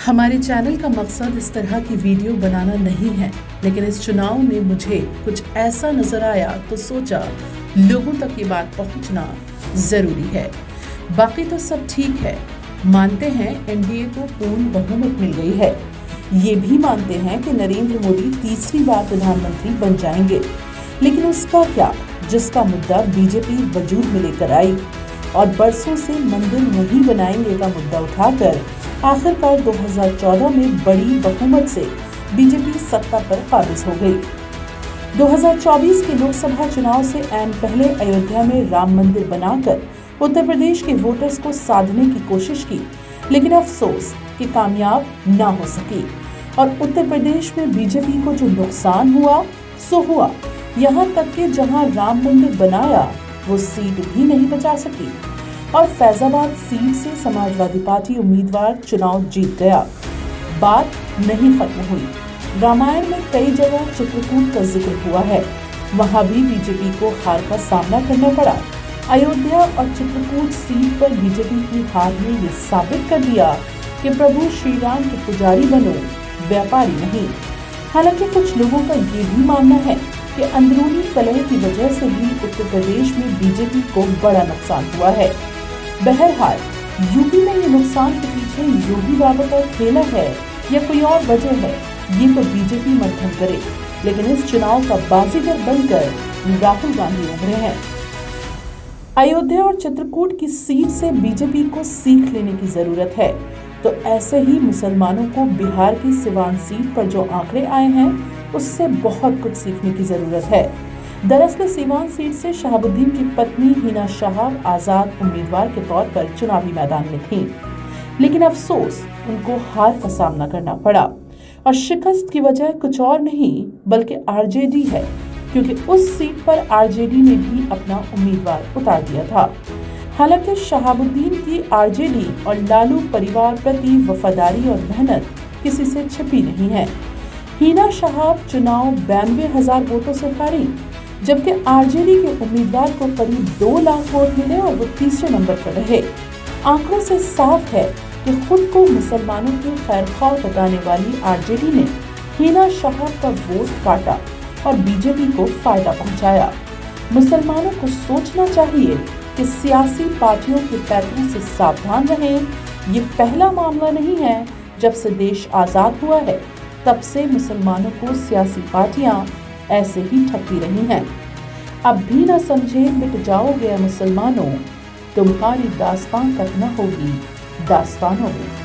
हमारे चैनल का मकसद इस तरह की वीडियो बनाना नहीं है, लेकिन इस चुनाव में मुझे कुछ ऐसा नजर आया तो सोचा लोगों तक ये बात पहुंचना जरूरी है। बाकी तो सब ठीक है, मानते हैं एनडीए को पूर्ण बहुमत मिल गई है, ये भी मानते हैं कि नरेंद्र मोदी तीसरी बार प्रधानमंत्री बन जाएंगे, लेकिन उसका क्या जिसका मुद्दा बीजेपी वजूद में लेकर आई और बरसों से मंदिर नहीं बनाएंगे का मुद्दा उठाकर आखिरकार 2014 में बड़ी बहुमत से बीजेपी सत्ता पर काबिज हो गई। 2024 के लोकसभा चुनाव से ऐन पहले अयोध्या में राम मंदिर बनाकर उत्तर प्रदेश के वोटर्स को साधने की कोशिश की, लेकिन अफसोस कि कामयाब ना हो सकी और उत्तर प्रदेश में बीजेपी को जो नुकसान हुआ सो हुआ। यहाँ तक कि जहाँ राम मंदिर बनाया वो सीट भी नहीं बचा सकी और फैजाबाद सीट से समाजवादी पार्टी उम्मीदवार चुनाव जीत गया। बात नहीं खत्म हुई, रामायण में कई जगह चित्रकूट का जिक्र हुआ है, वहां भी बीजेपी को हार का सामना करना पड़ा। अयोध्या और चित्रकूट सीट पर बीजेपी की हार ने ये साबित कर दिया कि प्रभु श्री राम के पुजारी बनो, व्यापारी नहीं। हालांकि कुछ लोगों का ये भी मानना है कि अंदरूनी कलह की वजह से भी उत्तर प्रदेश में बीजेपी को बड़ा नुकसान हुआ है। बहरहाल यूपी में ये नुकसान के पीछे योगी बाबा का खेला है या कोई और वजह है, ये तो बीजेपी मंथन करे, लेकिन इस चुनाव का बाजीगर बनकर राहुल गांधी उभरे हैं। अयोध्या और चित्रकूट की सीट से बीजेपी को सीख लेने की जरूरत है, तो ऐसे ही मुसलमानों को बिहार की सिवान सीट पर जो आंकड़े आए हैं उससे बहुत कुछ सीखने की जरूरत है। दरअसल सीवान सीट से शहाबुद्दीन की पत्नी हिना शहाब आजाद उम्मीदवार के तौर पर चुनावी मैदान में थीं, लेकिन अफसोस उनको हार का सामना करना पड़ा और शिकस्त की वजह कुछ और नहीं बल्कि आरजेडी है, क्योंकि उस सीट पर आरजेडी ने भी अपना उम्मीदवार उतार दिया था। हालांकि शहाबुद्दीन की आरजेडी और लालू परिवार प्रति वफादारी और मेहनत किसी से छिपी नहीं है। हिना शहाब चुनाव 92,000 वोटों से हारी, जबकि आरजेडी के उम्मीदवार को करीब 2 लाख वोट मिले और वो तीसरे नंबर पर रहे। आंकड़ों से साफ है कि खुद को मुसलमानों की खैरख्वाह बताने वाली आरजेडी ने हिना शहाब का वोट काटा और बीजेपी को फायदा पहुंचाया। मुसलमानों को सोचना चाहिए कि सियासी पार्टियों के पैतरों से सावधान रहें। ये पहला मामला नहीं है, जब से देश आजाद हुआ है तब से मुसलमानों को सियासी पार्टियां ऐसे ही ठगती रही हैं। अब भी न समझे मिट जाओगे मुसलमानों, तुम्हारी दास्तान तक न होगी दास्तानों में।